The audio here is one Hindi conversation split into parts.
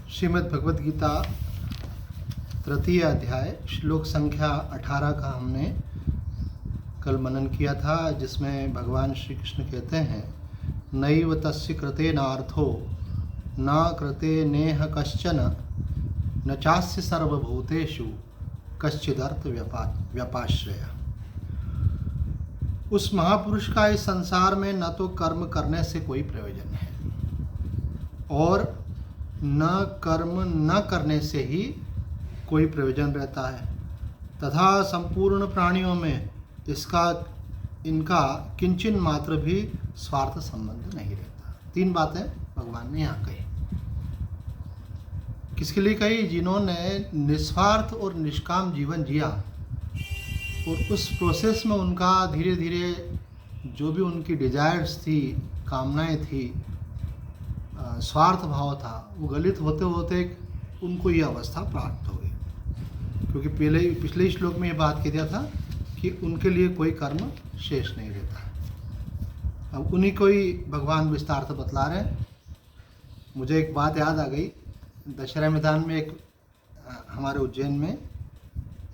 श्रीमद् भगवद गीता तृतीय अध्याय श्लोक संख्या 18 का हमने कल मनन किया था, जिसमें भगवान श्री कृष्ण कहते हैं नैव तस्य कृते नार्थो न कृते नेह कश्चन न चास्य सर्वभूतेषु कश्चिदर्थ व्यपाश्रय। उस महापुरुष का इस संसार में न तो कर्म करने से कोई प्रयोजन है और न कर्म न करने से ही कोई प्रयोजन रहता है, तथा संपूर्ण प्राणियों में इनका किंचन मात्र भी स्वार्थ संबंध नहीं रहता। तीन बातें भगवान ने यहाँ कही। किसके लिए कही? जिन्होंने निस्वार्थ और निष्काम जीवन जिया और उस प्रोसेस में उनका धीरे धीरे जो भी उनकी डिजायर्स थी, कामनाएं थी, स्वार्थ भाव था, वो गलित होते होते उनको ये अवस्था प्राप्त हो गई। क्योंकि पिछले श्लोक में ये बात कह दिया था कि उनके लिए कोई कर्म शेष नहीं रहता। अब उन्हीं को ही भगवान विस्तार से बतला रहे हैं। मुझे एक बात याद आ गई। दशहरा मैदान में एक हमारे उज्जैन में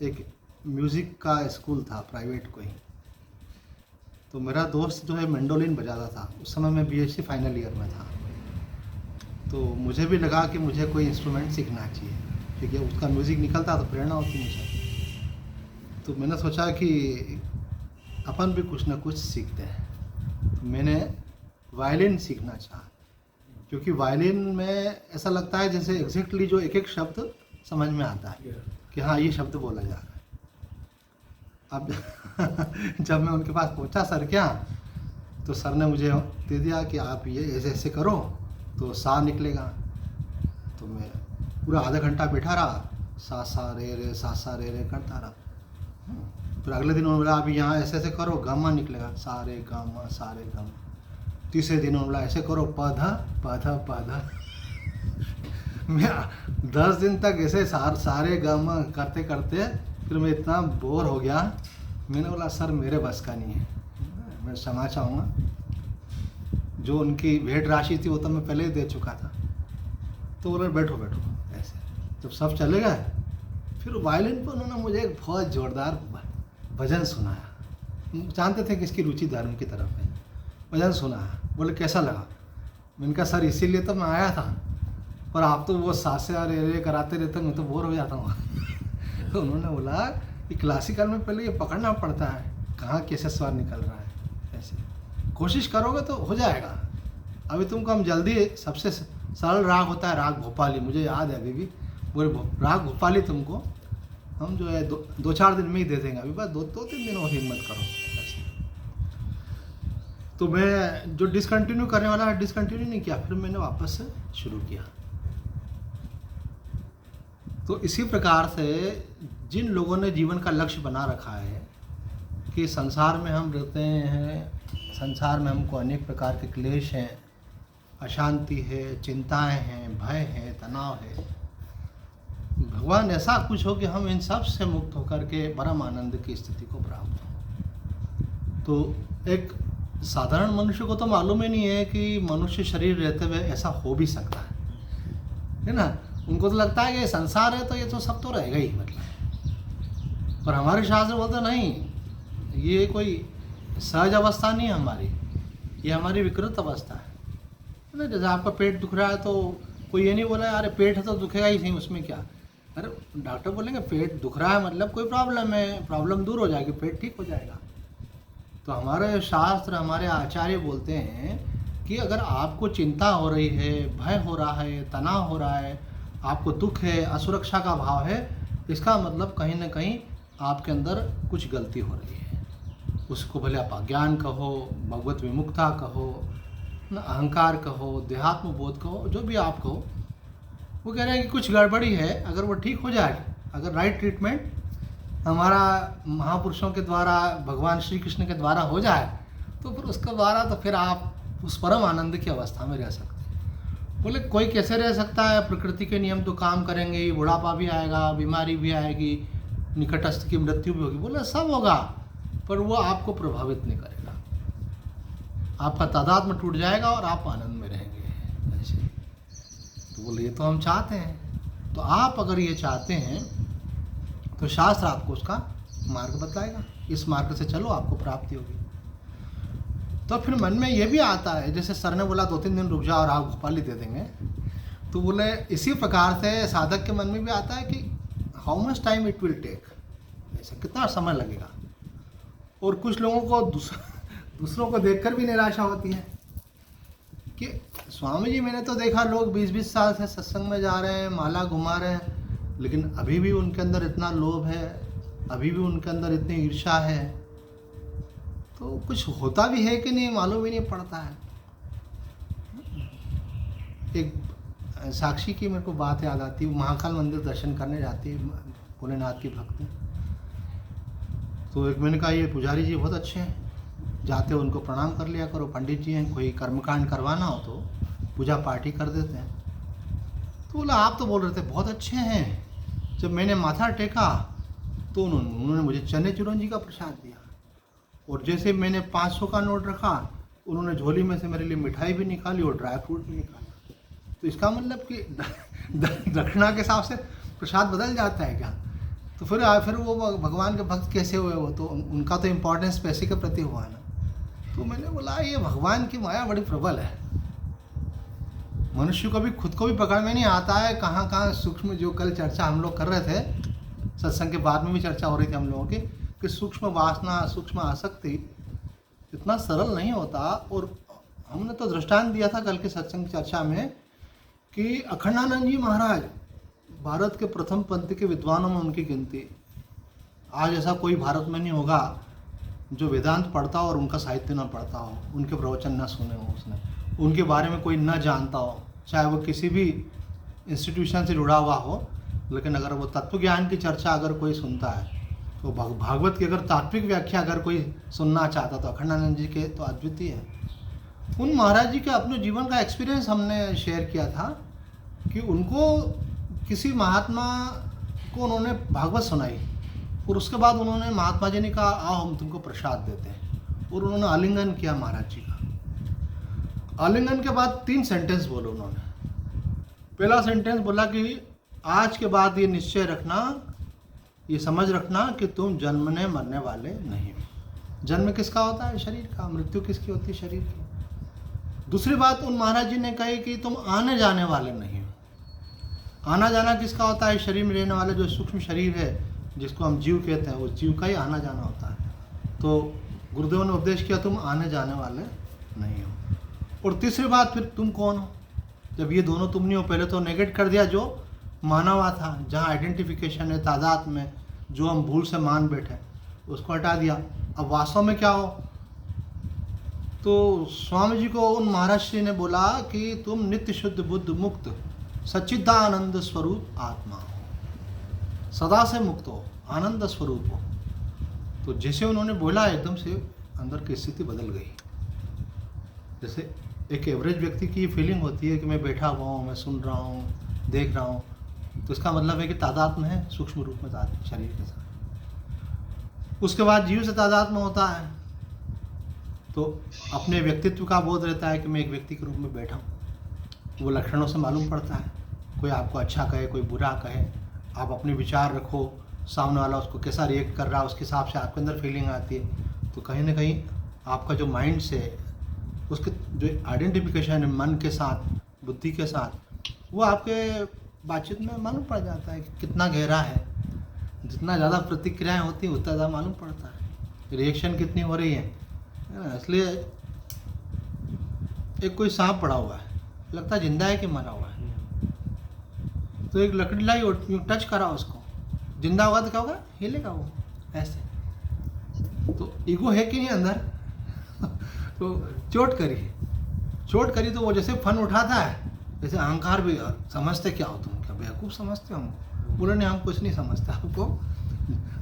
एक म्यूज़िक का स्कूल था, प्राइवेट कोई। तो मेरा दोस्त जो है मैंडोलिन बजाता था। उस समय मैं बीएससी फाइनल ईयर में था। तो मुझे भी लगा कि मुझे कोई इंस्ट्रूमेंट सीखना चाहिए, क्योंकि उसका म्यूज़िक निकलता तो प्रेरणा होती मुझे। तो मैंने सोचा कि अपन भी कुछ ना कुछ सीखते हैं। तो मैंने वायलिन सीखना चाहा, क्योंकि वायलिन में ऐसा लगता है जैसे एग्जैक्टली जो एक एक शब्द समझ में आता है कि हाँ ये शब्द बोला जा रहा है। अब जब मैं उनके पास पहुंचा सर क्या, तो सर ने मुझे दे दिया कि आप ये ऐसे ऐसे करो तो सा निकलेगा। तो मैं पूरा आधा घंटा बैठा रहा, सा सा रे रे करता रहा। फिर अगले दिन उन्होंने बोला अभी यहाँ ऐसे ऐसे करो, गामा निकलेगा, सारे गामा सारे गामा। तीसरे दिन उन्होंने बोला ऐसे करो, पधा पधा पधा। मैं 10 दिन तक ऐसे सारे गामा करते करते फिर मैं इतना बोर हो गया। मैंने बोला सर मेरे बस का नहीं है, मैं क्षमा चाहूँगा। जो उनकी भेंट राशि थी वो तो मैं पहले ही दे चुका था। तो बोले बैठो बैठो। ऐसे जब सब चले गए, फिर वायलिन पर उन्होंने मुझे एक बहुत ज़ोरदार भजन सुनाया। जानते थे कि इसकी रुचि धर्म की तरफ है। भजन सुनाया, बोले कैसा लगा? मैंने कहा सर इसीलिए तो मैं आया था, पर आप तो वो सासे रे कराते रहते, मैं तो बोर हो जाता हूँ। तो उन्होंने बोला कि क्लासिकल में पहले ये पकड़ना पड़ता है, कहाँ कैसे स्वर निकल रहा है। ऐसे कोशिश करोगे तो हो जाएगा। अभी तुमको हम जल्दी, सबसे सरल राग होता है राग भोपाली, मुझे याद है अभी भी। बोले राग भोपाली तुमको हम जो है 2-4 दिन में ही दे देंगे, अभी बस 2-3 दिन और हिम्मत करो। तो मैं जो डिसकंटिन्यू करने वाला है डिसकंटिन्यू नहीं किया, फिर मैंने वापस से शुरू किया। तो इसी प्रकार से जिन लोगों ने जीवन का लक्ष्य बना रखा है कि संसार में हम रहते हैं, संसार में हमको अनेक प्रकार के क्लेश हैं, अशांति है, चिंताएं हैं, भय है, तनाव है, भगवान ऐसा कुछ हो कि हम इन सब से मुक्त होकर के परम आनंद की स्थिति को प्राप्त हो। तो एक साधारण मनुष्य को तो मालूम ही नहीं है कि मनुष्य शरीर रहते हुए ऐसा हो भी सकता है ना। उनको तो लगता है कि संसार है तो ये तो सब तो रहेगा ही, मतलब। पर हमारे शास्त्र बोलते नहीं, ये कोई सहज अवस्था नहीं है हमारी, ये हमारी विकृत अवस्था है ना। जैसे आपका पेट दुख रहा है तो कोई ये नहीं बोला अरे पेट है तो दुखेगा ही नहीं, उसमें क्या। अरे डॉक्टर बोलेंगे पेट दुख रहा है मतलब कोई प्रॉब्लम है, प्रॉब्लम दूर हो जाएगी, पेट ठीक हो जाएगा। तो हमारे शास्त्र, हमारे आचार्य बोलते हैं कि अगर आपको चिंता हो रही है, भय हो रहा है, तनाव हो रहा है, आपको दुख है, असुरक्षा का भाव है, इसका मतलब कहीं ना कहीं आपके अंदर कुछ गलती हो रही है। उसको भले आप अज्ञान कहो, भगवत विमुक्ता कहो, अहंकार कहो, देहात्म बोध कहो, जो भी आप कहो, वो कह रहे हैं कि कुछ गड़बड़ी है। अगर वो ठीक हो जाए, अगर राइट ट्रीटमेंट हमारा महापुरुषों के द्वारा, भगवान श्री कृष्ण के द्वारा हो जाए, तो फिर उसके द्वारा तो फिर आप उस परम आनंद की अवस्था में रह सकते हैं। बोले कोई कैसे रह सकता है? प्रकृति के नियम तो काम करेंगे ही, बुढ़ापा भी आएगा, बीमारी भी आएगी, निकटस्थ की मृत्यु भी होगी, बोले सब होगा, पर वो आपको प्रभावित नहीं करेगा। आपका तादात्म्य टूट जाएगा और आप आनंद में रहेंगे। ऐसे तो बोले ये तो हम चाहते हैं। तो आप अगर ये चाहते हैं तो शास्त्र आपको उसका मार्ग बतलाएगा, इस मार्ग से चलो आपको प्राप्ति होगी। तो फिर मन में ये भी आता है, जैसे सर ने बोला 2-3 दिन रुक जाओ और आप गोपाली दे देंगे, तो बोले इसी प्रकार से साधक के मन में भी आता है कि how much time it will take, ऐसा कितना समय लगेगा। और कुछ लोगों को दूसरों को देखकर भी निराशा होती है कि स्वामी जी मैंने तो देखा लोग 20-20 साल से सत्संग में जा रहे हैं, माला घुमा रहे हैं, लेकिन अभी भी उनके अंदर इतना लोभ है, अभी भी उनके अंदर इतनी ईर्ष्या है, तो कुछ होता भी है कि नहीं मालूम भी नहीं पड़ता है। एक साक्षी की मेरे को बात याद आती है, महाकाल मंदिर दर्शन करने जाती है भोलेनाथ की भक्त, तो एक मैंने कहा ये पुजारी जी बहुत अच्छे हैं, जाते हो उनको प्रणाम कर लिया करो, पंडित जी हैं, कोई कर्मकांड करवाना हो तो पूजा पाठ ही कर देते हैं। तो बोला आप तो बोल रहे थे बहुत अच्छे हैं। जब मैंने माथा टेका तो उन्होंने मुझे चने चिरौंजी का प्रसाद दिया, और जैसे मैंने 500 का नोट रखा उन्होंने झोली में से मेरे लिए मिठाई भी निकाली और ड्राई फ्रूट भी निकाला। तो इसका मतलब कि दक्षिणा के हिसाब से प्रसाद बदल जाता है क्या? तो फिर वो भगवान के भक्त कैसे हुए? वो तो उनका तो इम्पोर्टेंस पैसे के प्रति हुआ ना। तो मैंने बोला ये भगवान की माया बड़ी प्रबल है, मनुष्य को भी खुद को भी पकड़ में नहीं आता है। कहाँ कहाँ सूक्ष्म, जो कल चर्चा हम लोग कर रहे थे, सत्संग के बाद में भी चर्चा हो रही थी हम लोगों की, कि सूक्ष्म वासना, सूक्ष्म आसक्ति इतना सरल नहीं होता। और हमने तो दृष्टांत दिया था कल के सत्संग चर्चा में कि अखंडानंद जी महाराज भारत के प्रथम पंथी के विद्वानों में उनकी गिनती। आज ऐसा कोई भारत में नहीं होगा जो वेदांत पढ़ता हो और उनका साहित्य न पढ़ता हो, उनके प्रवचन न सुने हो, उसने उनके बारे में कोई न जानता हो, चाहे वो किसी भी इंस्टीट्यूशन से जुड़ा हुआ हो। लेकिन अगर वो तत्व ज्ञान की चर्चा अगर कोई सुनता है तो भागवत की अगर तात्विक व्याख्या अगर कोई सुनना चाहता तो अखंडानंद जी के तो अद्वितीय है। उन महाराज जी के अपने जीवन का एक्सपीरियंस हमने शेयर किया था कि उनको किसी महात्मा को उन्होंने भागवत सुनाई और उसके बाद उन्होंने महात्मा जी ने कहा आओ हम तुमको प्रसाद देते हैं, और उन्होंने आलिंगन किया महाराज जी का। आलिंगन के बाद 3 सेंटेंस बोले उन्होंने। पहला सेंटेंस बोला कि आज के बाद ये निश्चय रखना, ये समझ रखना कि तुम जन्मने मरने वाले नहीं हो। जन्म किसका होता है? शरीर का। मृत्यु किसकी होती है? शरीर की। दूसरी बात उन महाराज जी ने कही कि तुम आने जाने वाले नहीं हो। आना जाना किसका होता है? शरीर में रहने वाला जो सूक्ष्म शरीर है जिसको हम जीव कहते हैं, वो जीव का ही आना जाना होता है। तो गुरुदेव ने उपदेश किया तुम आने जाने वाले नहीं हो। और तीसरी बात फिर तुम कौन हो? जब ये दोनों तुम नहीं हो, पहले तो नेगेट कर दिया जो माना हुआ था, जहाँ आइडेंटिफिकेशन है तादाद में, जो हम भूल से मान बैठे उसको हटा दिया। अब वास्तव में क्या हो? तो स्वामी जी को उन महाराज जी ने बोला कि तुम नित्य शुद्ध बुद्ध मुक्त सच्चिदानंद स्वरूप आत्मा हो, सदा से मुक्त हो, आनंद स्वरूप हो। तो जैसे उन्होंने बोला एकदम से अंदर की स्थिति बदल गई। जैसे एक एवरेज व्यक्ति की फीलिंग होती है कि मैं बैठा हुआ हूँ, मैं सुन रहा हूँ, देख रहा हूँ, तो इसका मतलब है कि तादात्म्य है सूक्ष्म रूप में शरीर के साथ। उसके बाद जीव से तादात्म्य होता है तो अपने व्यक्तित्व का बोध रहता है कि मैं एक व्यक्ति के रूप में बैठा हूँ। वो लक्षणों से मालूम पड़ता है, कोई आपको अच्छा कहे, कोई बुरा कहे, आप अपने विचार रखो, सामने वाला उसको कैसा रिएक्ट कर रहा है उसके हिसाब से आपके अंदर फीलिंग आती है। तो कहीं ना कहीं आपका जो माइंड से उसके जो आइडेंटिफिकेशन है मन के साथ, बुद्धि के साथ, वो आपके बातचीत में मालूम पड़ जाता है कि कितना गहरा है। जितना ज़्यादा प्रतिक्रियाएं होती हैं उतना ज़्यादा मालूम पड़ता है रिएक्शन कितनी हो रही है। इसलिए एक कोई सांप पड़ा हुआ है, लगता है जिंदा है कि मरा हुआ है, तो एक लकड़ी लाई और यूँ टच करा उसको, जिंदा होगा तो क्या होगा? हिलेगा वो ऐसे। तो ईगो है कि नहीं अंदर? तो चोट करी तो वो जैसे फन उठाता है, जैसे अहंकार भी, समझते क्या हो तुम? क्या बेवकूफ़ समझते हो हमको? बोले नहीं हम कुछ नहीं समझते आपको,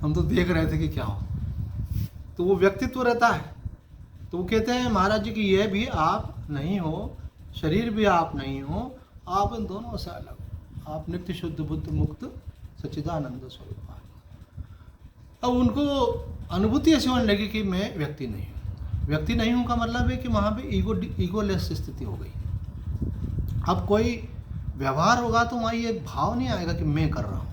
हम तो देख रहे थे कि क्या हो। तो वो व्यक्तित्व रहता है। तो वो कहते हैं महाराज जी कि ये भी आप नहीं हो, शरीर भी आप नहीं हो, आप इन दोनों से अलग, आप नित्य शुद्ध बुद्ध मुक्त सच्चिदानंद स्वरूप। अब उनको अनुभूति ऐसी होने लगी कि मैं व्यक्ति नहीं हूँ। व्यक्ति नहीं हूँ का मतलब है कि वहाँ पे ईगोलेस स्थिति हो गई। अब कोई व्यवहार होगा तो वहाँ ये भाव नहीं आएगा कि मैं कर रहा हूँ।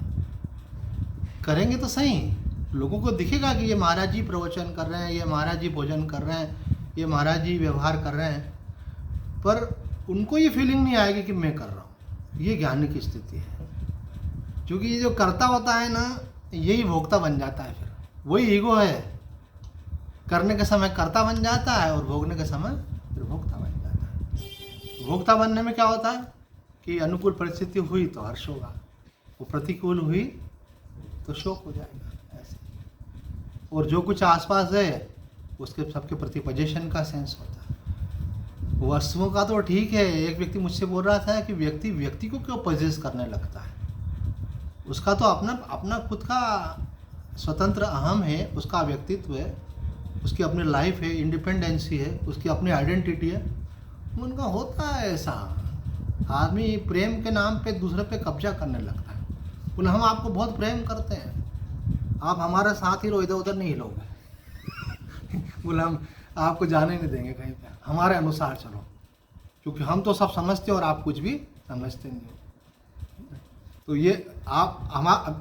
करेंगे तो सही, लोगों को दिखेगा कि ये महाराज जी प्रवचन कर रहे हैं, ये महाराज जी भोजन कर रहे हैं, ये महाराज जी व्यवहार कर रहे हैं, पर उनको ये फीलिंग नहीं आएगी कि मैं कर रहा हूँ। ये ज्ञानी की स्थिति है। क्योंकि ये जो करता होता है ना, यही भोक्ता बन जाता है। फिर वही ईगो है, करने के समय कर्ता बन जाता है और भोगने के समय फिर भोक्ता बन जाता है। भोक्ता बनने में क्या होता है कि अनुकूल परिस्थिति हुई तो हर्ष होगा, वो प्रतिकूल हुई तो शोक हो जाएगा ऐसे। और जो कुछ आसपास है उसके सबके प्रति पोजेशन का सेंस होता है। वस्तुओं का तो ठीक है। एक व्यक्ति मुझसे बोल रहा था कि व्यक्ति को क्यों पोजेस करने लगता है, उसका तो अपना खुद का स्वतंत्र अहम है, उसका व्यक्तित्व है, उसकी अपनी लाइफ है, इंडिपेंडेंसी है, उसकी अपनी आइडेंटिटी है। उनका होता है ऐसा, आदमी प्रेम के नाम पे दूसरे पे कब्जा करने लगता है। बोले हम आपको बहुत प्रेम करते हैं, आप हमारे साथ ही रहो, इधर उधर नहीं हिलोगे। बोले हम आपको जाने नहीं देंगे कहीं पे, हमारे अनुसार चलो, क्योंकि हम तो सब समझते हैं और आप कुछ भी समझते नहीं हो। तो ये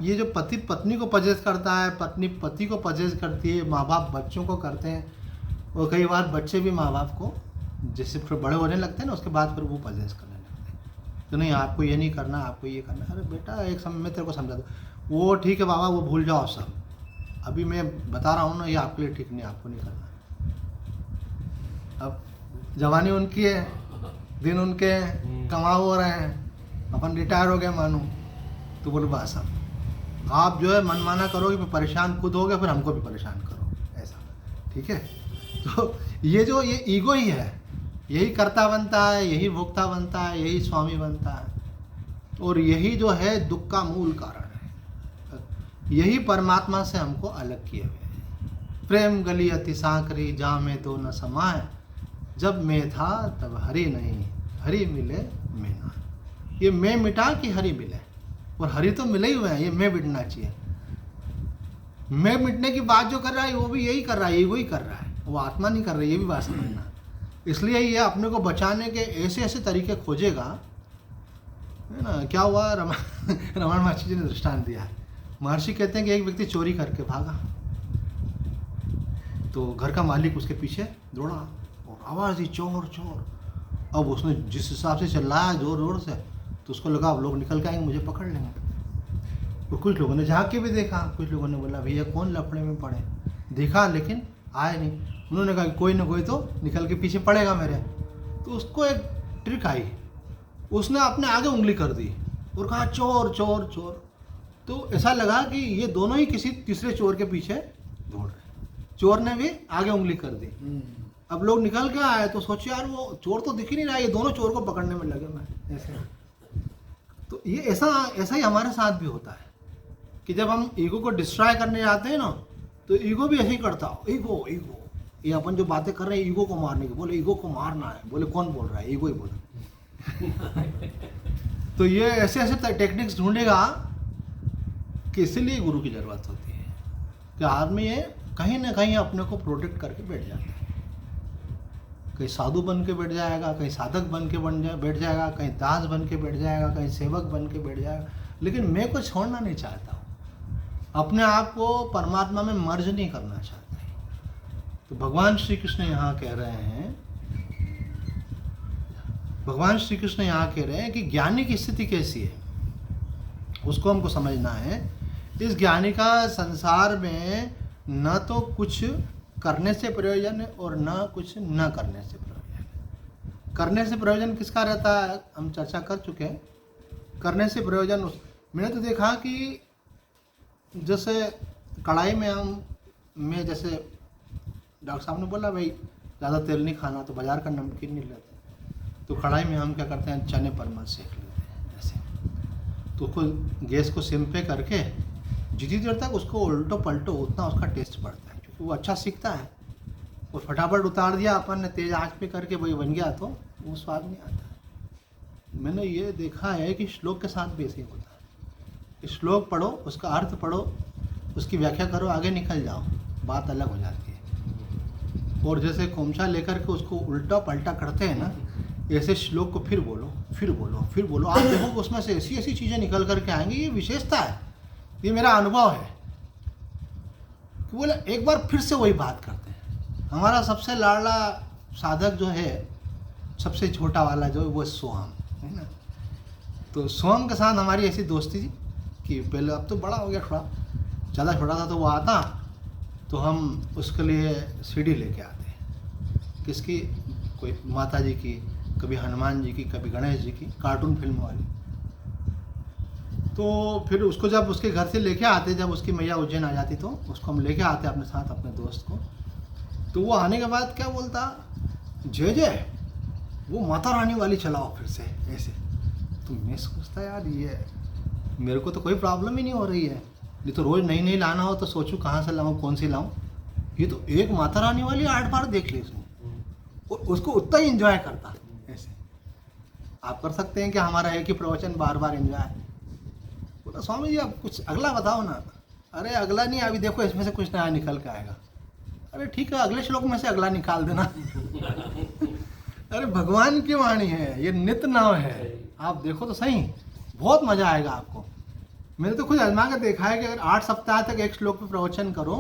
ये जो पति पत्नी को पजेस करता है, पत्नी पति को पजेस करती है, माँ बाप बच्चों को करते हैं, और कई बार बच्चे भी माँ बाप को जैसे फिर बड़े होने लगते हैं ना, उसके बाद फिर वो पजेस करने लगते हैं। तो नहीं आपको ये नहीं करना, आपको ये करना। अरे बेटा एक समय मैं तेरे को समझा दूँ, वो ठीक है बाबा, वो भूल जाओ सब, अभी मैं बता रहा हूँ ना, ये आपके लिए ठीक नहीं, आपको नहीं करना। अब जवानी उनकी है, दिन उनके कमा हो रहे हैं, अपन रिटायर हो गए मानो, तो बोले बस अब आप जो है मनमाना करोगे, फिर परेशान खुद हो गए, फिर हमको भी परेशान करो, ऐसा। ठीक है, तो ये ईगो ही है, यही कर्ता बनता है, यही भोक्ता बनता है, यही स्वामी बनता है, और यही जो है दुख का मूल कारण है। यही परमात्मा से हमको अलग किए हुए हैं। प्रेम गली अति सांकरी, जहाँ में तो न समाए, जब मैं था तब हरि नहीं, हरि मिले मैं ना। ये मैं मिटा कि हरि मिले, और हरि तो मिले ही हुए हैं, ये मैं मिटना चाहिए। मैं मिटने की बात जो कर रहा है वो भी यही कर रहा है, वही कर रहा है, वो आत्मा नहीं कर रही, ये भी बात समझना। इसलिए ये अपने को बचाने के ऐसे ऐसे तरीके खोजेगा, है ना। क्या हुआ, रमण महर्षि जी ने दृष्टांत दिया है। महर्षि कहते हैं कि एक व्यक्ति चोरी करके भागा, तो घर का मालिक उसके पीछे दौड़ा और आवाज़ दी, चोर चोर। अब उसने जिस हिसाब से चिल्लाया जोर जोर से, तो उसको लगा अब लोग निकल के आएंगे, मुझे पकड़ लेंगे। तो कुछ लोगों ने झाँक के भी देखा, कुछ लोगों ने बोला भैया कौन लफड़े में पड़े, देखा लेकिन आए नहीं। उन्होंने कहा कोई ना कोई तो निकल के पीछे पड़ेगा मेरे। तो उसको एक ट्रिक आई, उसने अपने आगे उंगली कर दी और कहा चोर चोर चोर। तो ऐसा लगा कि ये दोनों ही किसी तीसरे चोर के पीछे दौड़ रहे। चोर ने भी आगे उंगली कर दी। अब लोग निकल के आए तो सोचे यार वो चोर तो दिख ही नहीं रहा, ये दोनों चोर को पकड़ने में लगे मैं ऐसे। तो ये ऐसा ही हमारे साथ भी होता है कि जब हम ईगो को डिस्ट्रॉय करने जाते हैं ना, तो ईगो भी ऐसे ही करता हो, ईगो ईगो। ये अपन जो बातें कर रहे हैं ईगो को मारने की, बोले ईगो को मारना है, बोले कौन बोल रहा है, ईगो ही बोला। तो ये ऐसे ऐसे टेक्निक्स ढूंढेगा कि इसीलिए गुरु की जरूरत होती है कि आदमी ये कहीं ना कहीं अपने को प्रोटेक्ट करके बैठ जाता है। कहीं साधु बन के बैठ जाएगा, कहीं साधक बन के बैठ जाएगा, कहीं दास बन के बैठ जाएगा, कहीं सेवक बन के बैठ जाएगा, लेकिन मैं को छोड़ना नहीं चाहता हूँ, अपने आप को परमात्मा में मर्ज नहीं करना चाहता है। तो भगवान श्री कृष्ण यहाँ कह रहे हैं, भगवान श्री कृष्ण यहाँ कह रहे हैं कि ज्ञानी की स्थिति कैसी है उसको हमको समझना है। इस ज्ञानी का संसार में न तो कुछ करने से प्रयोजन है और न कुछ न करने से प्रयोजन है। करने से प्रयोजन किसका रहता है हम चर्चा कर चुके हैं। करने से प्रयोजन मैंने तो देखा कि जैसे कढ़ाई में मैं जैसे डॉक्टर साहब ने बोला भाई ज़्यादा तेल नहीं खाना, तो बाज़ार का नमकीन नहीं लेते, तो कढ़ाई में हम क्या करते हैं चने पर मत सेक लेते हैं ऐसे। तो उसको गैस को सिम पे करके जितनी देर तक उसको उल्टो पलटो उतना उसका टेस्ट बढ़ता है, क्योंकि वो अच्छा सीखता है। और फटाफट उतार दिया अपन ने तेज़ आंच पे करके वही बन गया तो वो स्वाद नहीं आता। मैंने ये देखा है कि श्लोक के साथ भी ऐसे ही होता है। श्लोक पढ़ो, उसका अर्थ पढ़ो, उसकी व्याख्या करो, आगे निकल जाओ, बात अलग हो जाती है। और जैसे कोमछा लेकर के उसको उल्टा पलटा करते हैं ना, ऐसे श्लोक को फिर बोलो, फिर बोलो फिर बोलो, आप देखो उसमें से ऐसी ऐसी चीज़ें निकल करके आएंगी। ये विशेषता है, ये मेरा अनुभव है कि बोले एक बार फिर से वही बात करते हैं। हमारा सबसे लाडला साधक जो है, सबसे छोटा वाला जो है वो सोहम है ना। तो सोहम के साथ हमारी ऐसी दोस्ती थी कि पहले, अब तो बड़ा हो गया थोड़ा, ज़्यादा छोटा था तो वो आता तो हम उसके लिए सीडी लेके आते, किसकी, कोई माता जी की, कभी हनुमान जी की, कभी गणेश जी की, कार्टून फिल्म वाली। तो फिर उसको जब उसके घर से लेके आते, जब उसकी मैया उज्जैन आ जाती तो उसको हम लेके आते अपने साथ, अपने दोस्त को। तो वो आने के बाद क्या बोलता, जय जय वो माता रानी वाली चलाओ फिर से ऐसे। तो मैं सोचता यार ये मेरे को तो कोई प्रॉब्लम ही नहीं हो रही है, नहीं तो रोज़ नई नई लाना हो तो सोचूं कहाँ से लाऊं, कौन सी लाऊं। ये तो एक माता रानी वाली 8 बार देख ली उसने, और उसको उतना ही एंजॉय करता ऐसे। आप कर सकते हैं कि हमारा एक ही प्रवचन बार बार एंजॉय। बोला स्वामी जी आप कुछ अगला बताओ ना। अरे अगला नहीं, अभी देखो इसमें से कुछ नया निकल के आएगा। अरे ठीक है, अगले श्लोक में से अगला निकाल देना। अरे भगवान की वाणी है, ये नित्य नाम है, आप देखो तो सही, बहुत मजा आएगा आपको। मैंने तो खुद आजमा कर देखा है कि अगर 8 सप्ताह तक एक श्लोक पे प्रवचन करो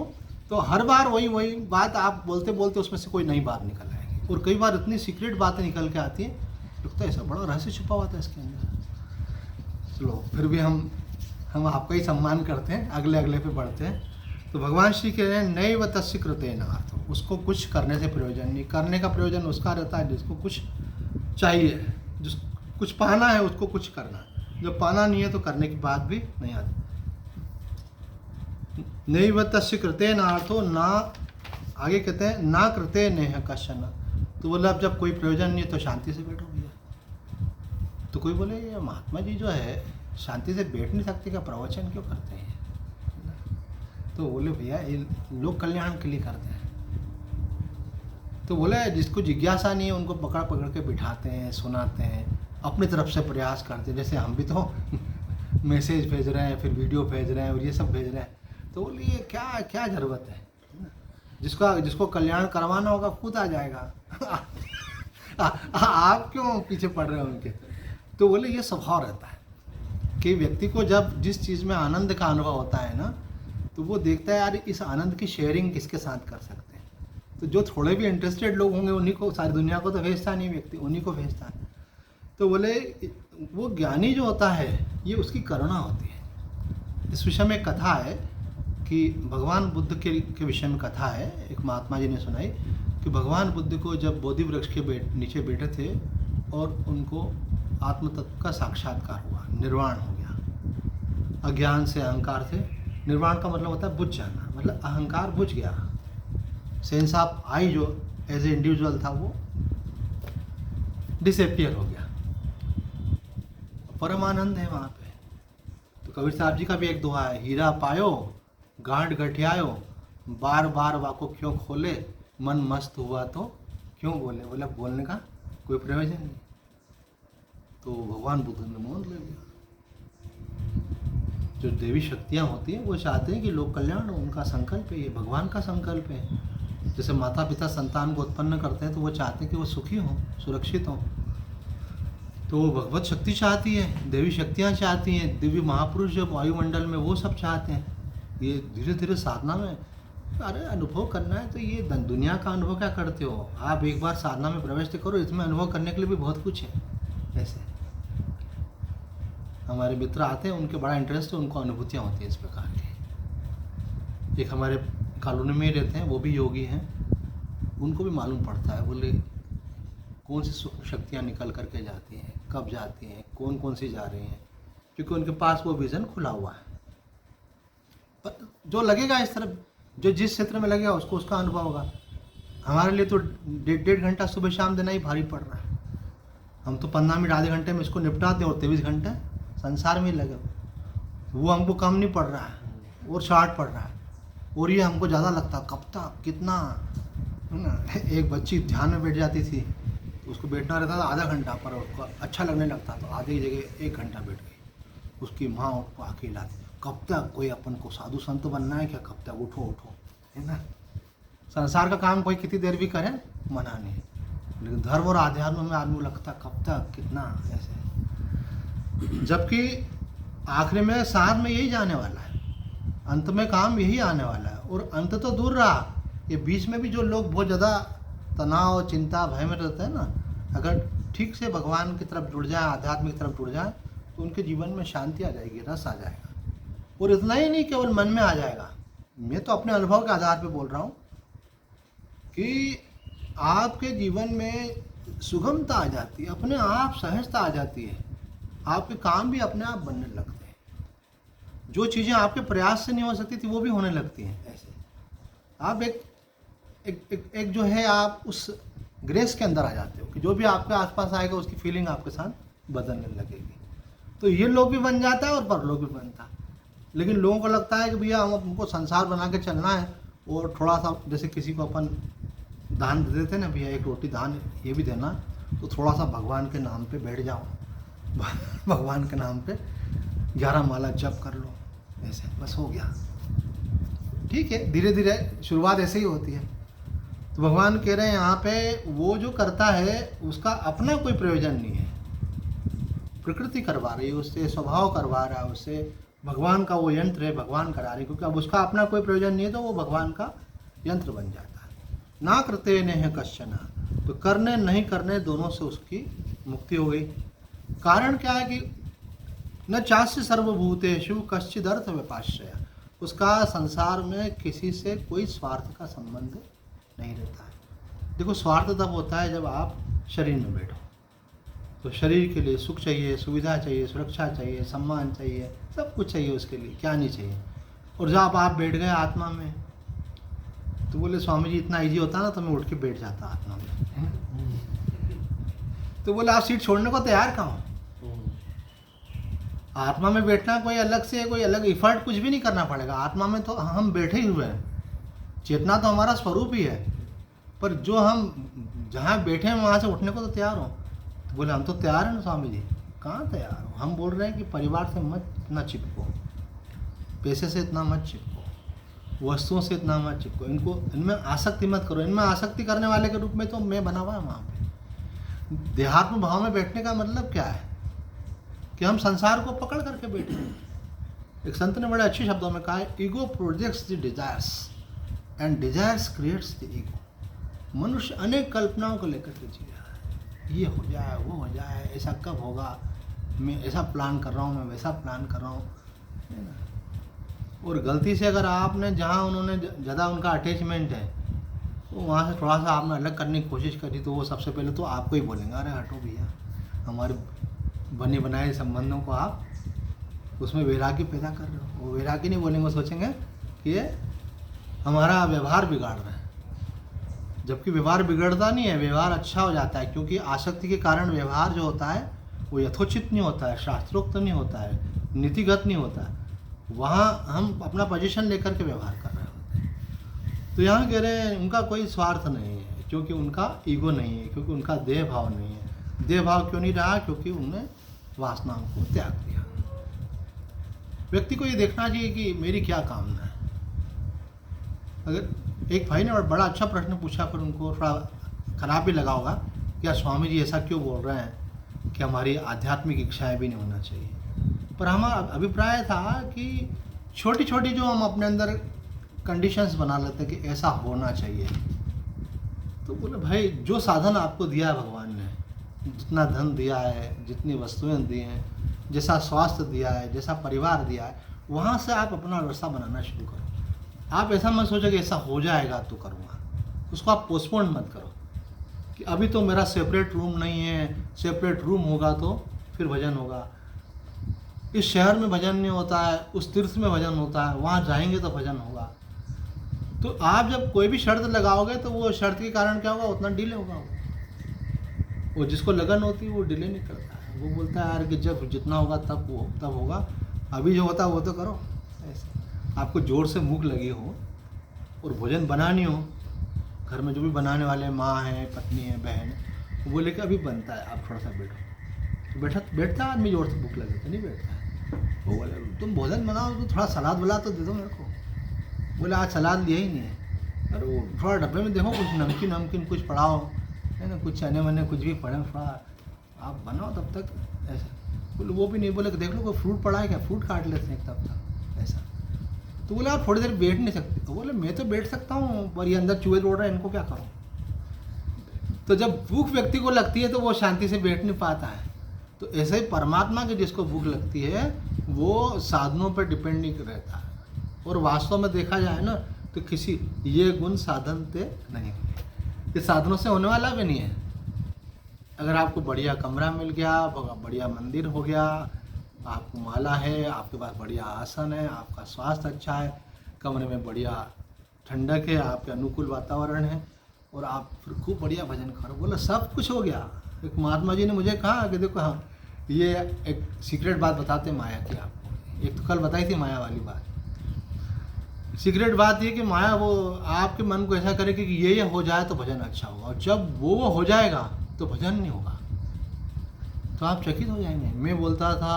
तो हर बार वही बात आप बोलते बोलते उसमें से कोई नई बात निकल आएगी। और कई बार इतनी सीक्रेट बातें निकल के आती है, लगता है ऐसा बड़ा रहस्य छुपा हुआ था इसके अंदर। चलो फिर भी हम आपका ही सम्मान करते हैं, अगले पे बढ़ते हैं। तो भगवान श्री कह रहे हैं नैव तस्य कृतेन अर्थो, उसको कुछ करने से प्रयोजन नहीं, करने का प्रयोजन उसका रहता है जिसको कुछ चाहिए, जिस कुछ पाना है उसको कुछ करना, जो पाना नहीं है तो करने की बात भी नहीं आती। नैव तस्य कृतेन अर्थो, ना, आगे कहते हैं ना कृते नेह कश्चन। तो बोला अब जब कोई प्रयोजन नहीं है तो शांति से बैठो भैया। तो कोई बोले ये महात्मा जी जो है शांति से बैठ नहीं सकते, क्या प्रवचन क्यों करते हैं? तो बोले भैया ये लोक कल्याण के लिए करते हैं। तो बोले जिसको जिज्ञासा नहीं है उनको पकड़ पकड़ के बिठाते हैं, सुनाते हैं, अपनी तरफ से प्रयास करते हैं। जैसे हम भी तो मैसेज भेज रहे हैं, फिर वीडियो भेज रहे हैं और ये सब भेज रहे हैं। तो बोले ये क्या क्या ज़रूरत है, जिसको कल्याण करवाना होगा खुद आ जाएगा। आप क्यों पीछे पड़ रहे हो उनके? तो बोले ये स्वभाव रहता है कि व्यक्ति को जब जिस चीज़ में आनंद का अनुभव होता है ना, तो वो देखता है यार इस आनंद की शेयरिंग किसके साथ कर सकते हैं। तो जो थोड़े भी इंटरेस्टेड लोग होंगे उन्हीं को, सारी दुनिया को तो भेजता नहीं व्यक्ति, उन्हीं को भेजता है। तो बोले वो ज्ञानी जो होता है ये उसकी करुणा होती है। इस विषय में एक कथा है कि भगवान बुद्ध के विषय में कथा है, एक महात्मा जी ने सुनाई कि भगवान बुद्ध को जब बोधि वृक्ष के नीचे बैठे थे और उनको आत्म तत्व का साक्षात्कार हुआ, निर्वाण हो गया। अज्ञान से, अहंकार से, निर्वाण का मतलब होता है बुझ जाना, मतलब अहंकार बुझ गया। सेंस ऑफ आई जो एज ए इंडिविजुअल था वो डिसअपियर हो गया, परमानंद है वहाँ पे। तो कबीर साहब जी का भी एक दोहा है, हीरा पायो गांठ गठियायो, बार बार वाको क्यों खोले, मन मस्त हुआ तो क्यों बोले। बोले बोलने का कोई प्रयोजन नहीं। तो भगवान बुद्ध ने मौन ले लिया। जो देवी शक्तियाँ होती हैं वो चाहते हैं कि लोक कल्याण, उनका संकल्प है, ये भगवान का संकल्प है। जैसे माता पिता संतान को उत्पन्न करते हैं तो वो चाहते हैं कि वो सुखी हों, सुरक्षित हों। तो वो भगवत शक्ति चाहती है, देवी शक्तियाँ चाहती हैं, दिव्य महापुरुष जो वायुमंडल में वो सब चाहते हैं। ये धीरे धीरे साधना में, अरे अनुभव करना है तो ये दुनिया का अनुभव क्या करते हो आप, एक बार साधना में प्रवेश करो, इसमें अनुभव करने के लिए भी बहुत कुछ है। ऐसे हमारे मित्र आते हैं, उनके बड़ा इंटरेस्ट है, उनको अनुभूतियाँ होती हैं इस प्रकार की। एक हमारे कॉलोनी में रहते हैं, वो भी योगी हैं, उनको भी मालूम पड़ता है, बोले कौन सी शक्तियाँ निकल करके जाती हैं, कब जाती हैं, कौन कौन सी जा रही हैं, क्योंकि उनके पास वो विज़न खुला हुआ है। पर जो लगेगा इस तरफ, जो जिस क्षेत्र में लगेगा उसको उसका अनुभव होगा। हमारे लिए तो 1.5 घंटा सुबह शाम देना ही भारी पड़ रहा है। हम तो 15 मिनट आधे घंटे में इसको निपटाते हैं और 23 घंटे संसार में ही लगे। वो हमको कम नहीं पड़ रहा है और शार्ट पड़ रहा है, और ये हमको ज़्यादा लगता कब तक कितना, है ना। एक बच्ची ध्यान में बैठ जाती थी, उसको बैठना रहता था आधा घंटा, पर उसको अच्छा लगने लगता तो आधे की जगह 1 घंटा बैठ गई। उसकी माँ उसको आके हिलाती, कब तक कोई अपन को साधु संत बनना है क्या, कब तक, उठो उठो, है ना। संसार का काम कोई कितनी देर भी करे मना नहीं, लेकिन धर्म और आध्यात्म में आदमी लगता कब तक कितना, ऐसे। जबकि आखिर में साथ में यही जाने वाला है, अंत में काम यही आने वाला है। और अंत तो दूर रहा, ये बीच में भी जो लोग बहुत ज़्यादा तनाव, चिंता, भय में रहते हैं ना, अगर ठीक से भगवान की तरफ जुड़ जाए, आध्यात्म की तरफ जुड़ जाए, तो उनके जीवन में शांति आ जाएगी, रस आ जाएगा। और इतना ही नहीं, केवल मन में आ जाएगा, मैं तो अपने अनुभव के आधार पर बोल रहा हूँ कि आपके जीवन में सुगमता आ जाती है, अपने आप सहजता आ जाती है, आपके काम भी अपने आप बनने लगते हैं, जो चीज़ें आपके प्रयास से नहीं हो सकती थी वो भी होने लगती हैं। ऐसे आप एक जो है, आप उस ग्रेस के अंदर आ जाते हो कि जो भी आपके आसपास आएगा उसकी फीलिंग आपके साथ बदलने लगेगी। तो ये लोग भी बन जाता है और परलोक भी बनता है। लेकिन लोगों को लगता है कि भैया हमको संसार बना के चलना है, और थोड़ा सा जैसे किसी को अपन दान दे देते ना, भैया एक रोटी दान ये भी देना, तो थोड़ा सा भगवान के नाम पे बैठ जाओ, भगवान के नाम पे 11 माला जप कर लो, ऐसे बस हो गया। ठीक है, धीरे धीरे शुरुआत ऐसे ही होती है। तो भगवान कह रहे हैं यहाँ पे, वो जो करता है उसका अपना कोई प्रयोजन नहीं है, प्रकृति करवा रही है उससे, स्वभाव करवा रहा है उससे, भगवान का वो यंत्र है, भगवान करा रही है, क्योंकि अब उसका अपना कोई प्रयोजन नहीं है तो वो भगवान का यंत्र बन जाता है। ना करते न है कश्चना, तो करने नहीं करने दोनों से उसकी मुक्ति हो गई। कारण क्या है कि न चास्य सर्वभूतेषु कश्चिद अर्थ व्यपाश्रय, उसका संसार में किसी से कोई स्वार्थ का संबंध नहीं रहता है। देखो, स्वार्थ तब होता है जब आप शरीर में बैठो, तो शरीर के लिए सुख चाहिए, सुविधा चाहिए, सुरक्षा चाहिए, सम्मान चाहिए, सब कुछ चाहिए उसके लिए, क्या नहीं चाहिए। और जब आप बैठ गए आत्मा में, तो बोले स्वामी जी इतना इजी होता ना तो मैं उठ के बैठ जाता आत्मा में। तो बोले आप सीट छोड़ने को तैयार कहाँ हो? आत्मा में बैठना कोई अलग से, कोई अलग इफर्ट कुछ भी नहीं करना पड़ेगा। आत्मा में तो हम बैठे ही हुए हैं, चेतना तो हमारा स्वरूप ही है, पर जो हम जहाँ बैठे हैं वहाँ से उठने को तो तैयार हो। तो बोले हम तो तैयार हैं ना स्वामी जी। कहाँ तैयार हो? हम बोल रहे हैं कि परिवार से मत इतना चिपको, पैसे से इतना मत चिपको, वस्तुओं से इतना मत चिपको, इनमें आसक्ति मत करो। इनमें आसक्ति करने वाले के रूप में तो मैं बना हुआ है वहाँ पे। देहात्म भाव में बैठने का मतलब क्या है कि हम संसार को पकड़ करके बैठे हैं। एक संत ने बड़े अच्छे शब्दों में कहा है, ego projects the desires and desires creates the ego. मनुष्य अनेक कल्पनाओं को लेकर के जी रहा है, ये हो जाए, वो हो जाए, ऐसा कब होगा, मैं ऐसा प्लान कर रहा हूँ, मैं वैसा प्लान कर रहा हूँ, है ना। और गलती से अगर आपने जहाँ उन्होंने ज़्यादा उनका अटैचमेंट है, तो वहाँ से थोड़ा सा आपने अलग करने की कोशिश करी, तो वो सबसे पहले तो आपको ही बोलेंगे, अरे हटो भैया, हमारे बने बनाए संबंधों को आप उसमें वैराग्य पैदा कर रहे हो। वो वैराग्य नहीं बोलेंगे, सोचेंगे कि ये हमारा व्यवहार बिगाड़ रहा है। जबकि व्यवहार बिगड़ता नहीं है, व्यवहार अच्छा हो जाता है, क्योंकि आसक्ति के कारण व्यवहार जो होता है वो यथोचित नहीं होता है, शास्त्रोक्त नहीं होता है, नीतिगत नहीं होता है। वहाँ हम अपना पोजीशन लेकर के व्यवहार कर रहे होते हैं। तो यहाँ कह रहे हैं उनका कोई स्वार्थ नहीं है, क्योंकि उनका ईगो नहीं है, क्योंकि उनका देह भाव नहीं है। देह भाव क्यों नहीं रहा? क्योंकि उन्होंने वासनाओं को त्याग दिया। व्यक्ति को ये देखना चाहिए कि मेरी क्या कामना है। अगर एक भाई ने बड़ा अच्छा प्रश्न पूछा, पर उनको थोड़ा खराब भी लगा होगा, क्या स्वामी जी ऐसा क्यों बोल रहे हैं कि हमारी आध्यात्मिक इच्छाएं भी नहीं होना चाहिए। पर हमारा अभिप्राय था कि छोटी छोटी जो हम अपने अंदर कंडीशंस बना लेते हैं कि ऐसा होना चाहिए, तो बोले भाई जो साधन आपको दिया है भगवान ने, जितना धन दिया है, जितनी वस्तुएं दी हैं, जैसा स्वास्थ्य दिया है, जैसा परिवार दिया है, वहाँ से आप अपना रास्ता बनाना शुरू करो। आप ऐसा मत सोचो कि ऐसा हो जाएगा तो करूँगा, उसको आप पोस्टपोन मत करो कि अभी तो मेरा सेपरेट रूम नहीं है, सेपरेट रूम होगा तो फिर भजन होगा। इस शहर में भजन नहीं होता है, उस तीर्थ में भजन होता है, वहाँ जाएंगे तो भजन होगा। तो आप जब कोई भी शर्त लगाओगे तो वो शर्त के कारण क्या होगा, उतना डिले होगा। वो जिसको लगन होती है वो डिले नहीं करता है, वो बोलता है यार कि जब जितना होगा तब होगा, अभी जो होता है वो तो करो। ऐसे आपको जोर से भूख लगी हो और भोजन बनानी हो, घर में जो भी बनाने वाले माँ हैं, पत्नी है, बहन, वो बोले कि अभी बनता है, आप थोड़ा सा बैठो। तो बैठता है आदमी, जोर से भूख लगे तो नहीं बैठता है। वो बोले तुम भोजन बनाओ तो थोड़ा सलाद वलाद तो दे दो मेरे को। बोले आज सलाद लिया ही नहीं है। अरे वो थोड़ा डब्बे में देखो, कुछ नमकीन कुछ पड़ाओ, है ना, कुछ चने वने कुछ भी पड़े, थोड़ा आप बनाओ तब तक। ऐसा बोले वो भी नहीं, बोले कि देख लो कोई फ्रूट पड़ा है क्या, फ्रूट काट लेते हैं तब तक ऐसा। तो बोले आप थोड़ी देर बैठ नहीं सकते, तो बोले मैं तो बैठ सकता हूँ पर ये अंदर चूहे दौड़ रहे हैं, इनको क्या करूँ। तो जब भूख व्यक्ति को लगती है तो वो शांति से बैठ नहीं पाता है। तो ऐसे ही परमात्मा की जिसको भूख लगती है वो साधनों पर डिपेंड नहीं रहता है। और वास्तव में देखा जाए ना तो किसी ये गुण साधन से नहीं, ये साधनों से होने वाला भी नहीं है। अगर आपको बढ़िया कमरा मिल गया, बढ़िया मंदिर हो गया, आपको माला है, आपके पास बढ़िया आसन है, आपका स्वास्थ्य अच्छा है, कमरे में बढ़िया ठंडक है, आपके अनुकूल वातावरण है, और आप फिर खूब बढ़िया भजन करो, बोला सब कुछ हो गया। एक महात्मा जी ने मुझे कहा कि देखो हाँ, ये एक सीक्रेट बात बताते माया की आपको। एक तो कल बताई थी माया वाली बात। सीक्रेट बात ये कि माया वो आपके मन को ऐसा करे कि ये हो जाए तो भजन अच्छा होगा, और जब वो हो जाएगा तो भजन नहीं होगा, तो आप चकित हो जाएंगे। मैं बोलता था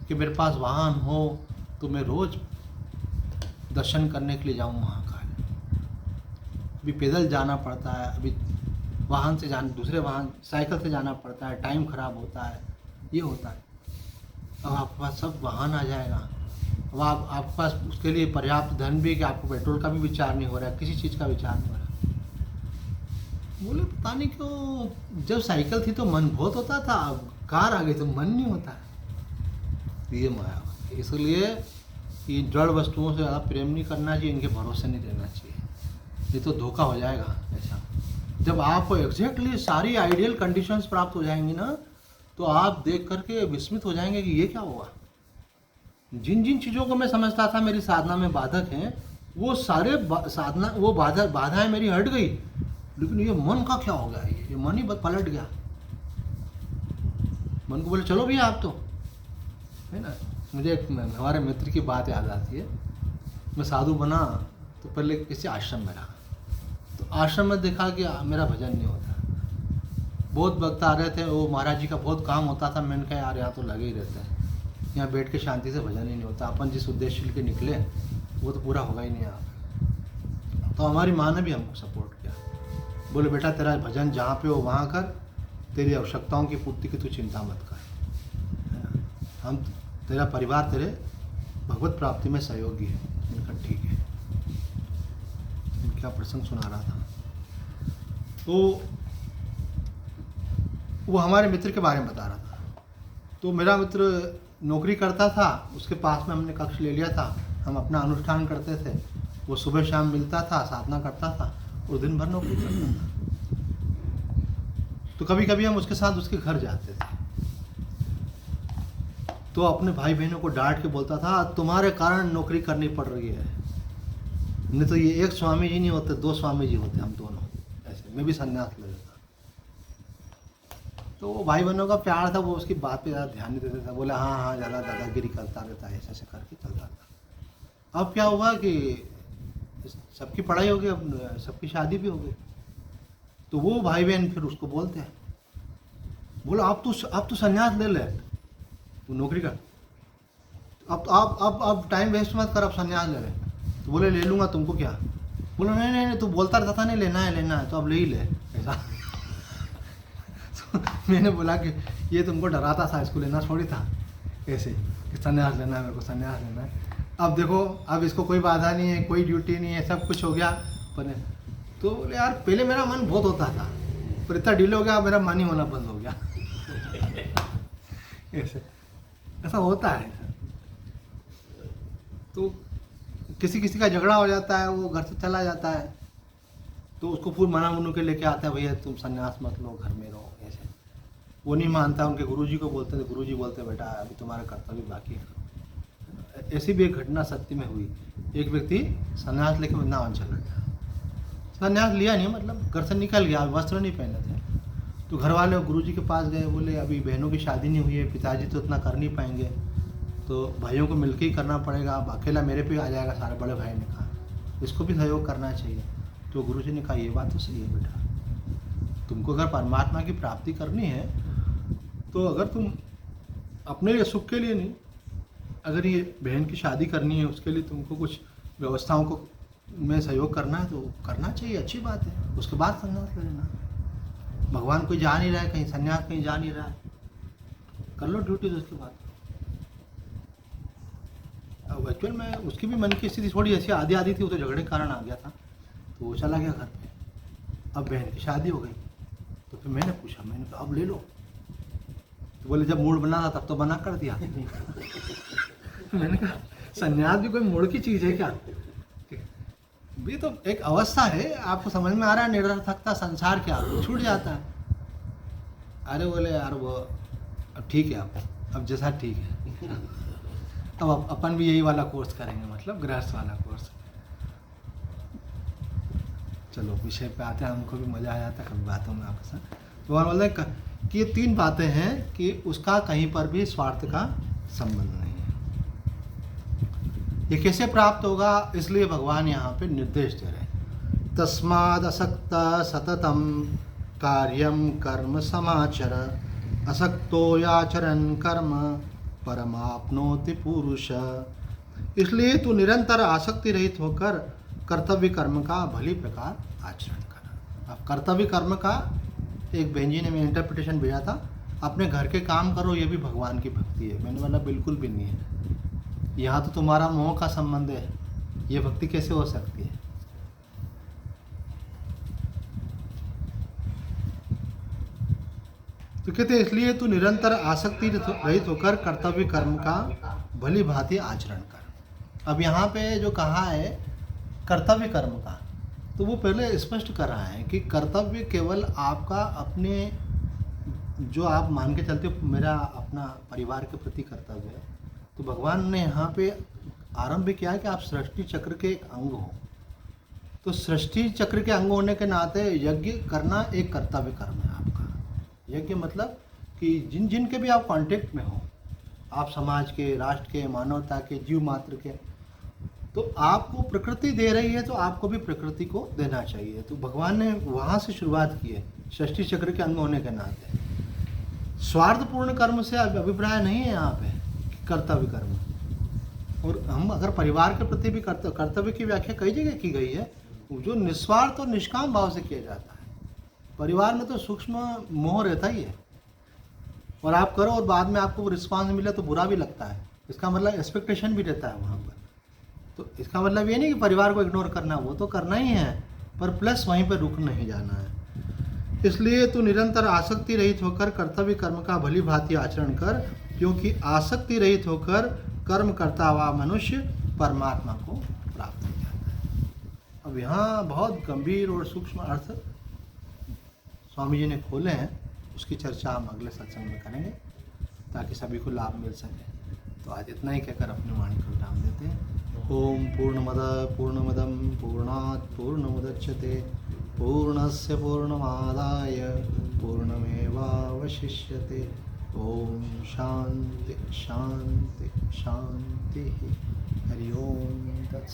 कि मेरे पास वाहन हो तो मैं रोज दर्शन करने के लिए जाऊँ महाकाल। अभी पैदल जाना पड़ता है, अभी वाहन से जाना, दूसरे वाहन साइकिल से जाना पड़ता है, टाइम खराब होता है, ये होता है। अब आपके पास सब वाहन आ जाएगा, अब आपके पास उसके लिए पर्याप्त धन भी कि आपको पेट्रोल का भी विचार नहीं हो रहा है, किसी चीज़ का विचार नहीं हो रहा। बोले पता नहीं क्यों, जब साइकिल थी तो मन बहुत होता था, अब कार आ गई तो मन नहीं होता है। ये माया, इसलिए ये जड़ वस्तुओं से ज़्यादा प्रेम नहीं करना चाहिए, इनके भरोसे नहीं देना चाहिए, ये तो धोखा हो जाएगा ऐसा। जब आपको एग्जैक्टली सारी आइडियल कंडीशंस प्राप्त हो जाएंगी ना, तो आप देख करके विस्मित हो जाएंगे कि ये क्या हुआ। जिन जिन चीज़ों को मैं समझता था मेरी साधना में बाधक हैं, वो सारे साधना वो बाधाएं मेरी हट गई, लेकिन ये मन का क्या हो गया, ये मन ही पलट गया। मन को बोले चलो भैया आप तो, है ना। मुझे एक हमारे मित्र की बात याद आती है। मैं साधु बना तो पहले किसी आश्रम में रहा, तो आश्रम में देखा कि मेरा भजन नहीं होता। बहुत वक्त आ रहे थे, वो महाराज जी का बहुत काम होता था। मैंने कहा यार यहाँ तो लगे ही रहते हैं, यहाँ बैठ के शांति से भजन ही नहीं होता, अपन जिस उद्देश्य के निकले वो तो पूरा होगा ही नहीं यहाँ। तो हमारी माँ ने भी हमको सपोर्ट किया, बोले बेटा तेरा भजन जहाँ पे हो वहाँ कर, तेरी आवश्यकताओं की पूर्ति की तू चिंता मत कर, है ना। हम तेरा परिवार तेरे भगवत प्राप्ति में सहयोगी है। इनका ठीक है, इनका प्रसंग सुना रहा था। तो वो हमारे मित्र के बारे में बता रहा था। तो मेरा मित्र नौकरी करता था, उसके पास में हमने कक्ष ले लिया था, हम अपना अनुष्ठान करते थे। वो सुबह शाम मिलता था, साधना करता था और दिन भर नौकरी करता था। तो कभी कभी हम उसके साथ उसके घर जाते थे, तो अपने भाई बहनों को डांट के बोलता था तुम्हारे कारण नौकरी करनी पड़ रही है, नहीं तो ये एक स्वामी जी नहीं होते, दो स्वामी जी होते हम दोनों। ऐसे मैं भी संन्यास ले लेता। तो वो भाई बहनों का प्यार था, वो उसकी बात पे ज़्यादा ध्यान नहीं देता था। बोला हाँ हाँ ज़्यादा दादागिरी करता रहता है, ऐसे ऐसे करके चलता था। अब क्या हुआ कि सबकी पढ़ाई हो गई, अब सबकी शादी भी हो गई। तो वो भाई बहन फिर उसको बोलते हैं, बोला आप तो संन्यास ले ले, वो नौकरी का, अब टाइम वेस्ट मत कर, अब संन्यास ले ले। तो बोले ले लूँगा, तुमको क्या। बोला नहीं नहीं नहीं, तू बोलता रहता था नहीं लेना है तो अब ले ही ले, ऐसा। तो मैंने बोला कि ये तुमको डराता था, इसको लेना थोड़ी था ऐसे कि संन्यास लेना है, मेरे को संन्यास लेना है। अब देखो, अब इसको कोई बाधा नहीं है, कोई ड्यूटी नहीं है, सब कुछ हो गया। पर तो बोले यार पहले मेरा मन बहुत होता था, पर इतना डिले हो गया, मेरा मन ही होना बंद हो गया। ऐसा होता है। तो किसी किसी का झगड़ा हो जाता है, वो घर से चला जाता है, तो उसको फिर मना मुनु के लेके आता है, भैया तुम संन्यास मत लो, घर में रहो। ऐसे वो नहीं मानता, उनके गुरुजी को बोलते थे, गुरुजी बोलते बेटा अभी तुम्हारा कर्तव्य बाकी है। ऐसी भी एक घटना सत्य में हुई। एक व्यक्ति संन्यास लेके वृंदावन चला गया। संन्यास लिया नहीं, मतलब घर से निकल गया, वस्त्र नहीं पहने थे। तो घर वाले गुरुजी के पास गए, बोले अभी बहनों की शादी नहीं हुई है, पिताजी तो इतना कर नहीं पाएंगे, तो भाइयों को मिलकर ही करना पड़ेगा, अब अकेला मेरे पे आ जाएगा सारे। बड़े भाई ने कहा इसको भी सहयोग करना चाहिए। तो गुरुजी ने कहा ये बात तो सही है बेटा, तुमको अगर परमात्मा की प्राप्ति करनी है, तो अगर तुम अपने लिए सुख के लिए नहीं, अगर ये बहन की शादी करनी है उसके लिए तुमको कुछ व्यवस्थाओं को में सहयोग करना है तो करना चाहिए, अच्छी बात है। उसके बाद संन्यास ले लेना। भगवान कोई जा नहीं रहा है कहीं, संन्यास कहीं जा नहीं रहा है, कर लो ड्यूटी तो उसके बाद। अब एक्चुअल में उसकी भी मन की स्थिति थोड़ी ऐसी आधी आधी थी, वो तो झगड़े के कारण आ गया था, तो वो चला गया घर पे। अब बहन की शादी हो गई, तो फिर मैंने पूछा, मैंने कहा अब ले लो, तो बोले जब मूड बना था तब तो बना कर दिया। मैंने कहा संन्यास भी कोई मूड की चीज़ है क्या? भी तो एक अवस्था है, आपको समझ में आ रहा है, निरर्थकता संसार क्या छूट जाता है। अरे बोले यार वो अब ठीक है, अब जैसा ठीक है, अब अपन भी यही वाला कोर्स करेंगे, मतलब गृहस्थ वाला कोर्स। चलो विषय पे आते हैं, हमको भी मज़ा आ जाता है कभी बातों में आपके साथ। तो वहाँ बोलते हैं कि ये 3 बातें हैं कि उसका कहीं पर भी स्वार्थ का संबंध नहीं है। ये कैसे प्राप्त होगा, इसलिए भगवान यहाँ पे निर्देश दे रहे हैं। तस्माद असक्त सततम कार्यम कर्म समाचर, असक्तो याचरन कर्म परमाप्नोति पुरुष। इसलिए तू निरंतर आसक्ति रहित होकर कर्तव्य कर्म का भली प्रकार आचरण कर। अब कर्तव्य कर्म का एक बहन जी ने मैं इंटरप्रिटेशन भेजा था, अपने घर के काम करो, ये भी भगवान की भक्ति है। मैंने बोला बिल्कुल भी नहीं है, यहाँ तो तुम्हारा मोह का संबंध है, ये भक्ति कैसे हो सकती है? तो कहते हैं इसलिए तू निरंतर आसक्ति रहित होकर कर्तव्य कर्म का भली भांति आचरण कर। अब यहाँ पे जो कहा है कर्तव्य कर्म का, तो वो पहले स्पष्ट कर रहा है कि कर्तव्य केवल आपका अपने, जो आप मान के चलते हो मेरा अपना परिवार के प्रति कर्तव्य है, तो भगवान ने यहाँ पे आरंभ किया है कि आप सृष्टि चक्र के एक अंग हो। तो सृष्टि चक्र के अंग होने के नाते यज्ञ करना एक कर्तव्य कर्म है आपका। यज्ञ मतलब कि जिन जिन के भी आप कांटेक्ट में हो, आप समाज के, राष्ट्र के, मानवता के, जीव मात्र के, तो आपको प्रकृति दे रही है तो आपको भी प्रकृति को देना चाहिए। तो भगवान ने वहाँ से शुरुआत की है, सृष्टि चक्र के अंग होने के नाते। स्वार्थपूर्ण कर्म से अभिप्राय नहीं है यहाँ पे कर्तव्य कर्म। और हम अगर परिवार के प्रति भी कर्तव्य की व्याख्या कई जगह की गई है, जो निस्वार्थ और निष्काम भाव से किया जाता है। परिवार में तो सूक्ष्म मोह रहता ही है, और आप करो और बाद में आपको रिस्पांस मिले तो बुरा भी लगता है। इसका मतलब एक्सपेक्टेशन भी रहता है वहाँ पर। तो इसका मतलब ये नहीं कि परिवार को इग्नोर करना, वो तो करना ही है, पर प्लस वहीं पर रुक नहीं जाना है। इसलिए तू निरंतर आसक्ति रहित होकर कर्तव्य कर्म का भली भांति आचरण कर, क्योंकि आसक्ति रहित होकर कर्म करता हुआ मनुष्य परमात्मा को प्राप्त हो जाता है। अब यहाँ बहुत गंभीर और सूक्ष्म अर्थ स्वामी जी ने खोले हैं, उसकी चर्चा हम अगले सत्संग में करेंगे ताकि सभी को लाभ मिल सके। तो आज इतना ही कहकर अपने वाणी को विराम देते हैं। ओम पूर्णमदं पूर्णात् पूर्णमुदच्यते पूर्णस्य पूर्णमादाय पूर्णमेवावशिष्यते। ओम शांति शांति शांति। हरि ओम तत्सत्।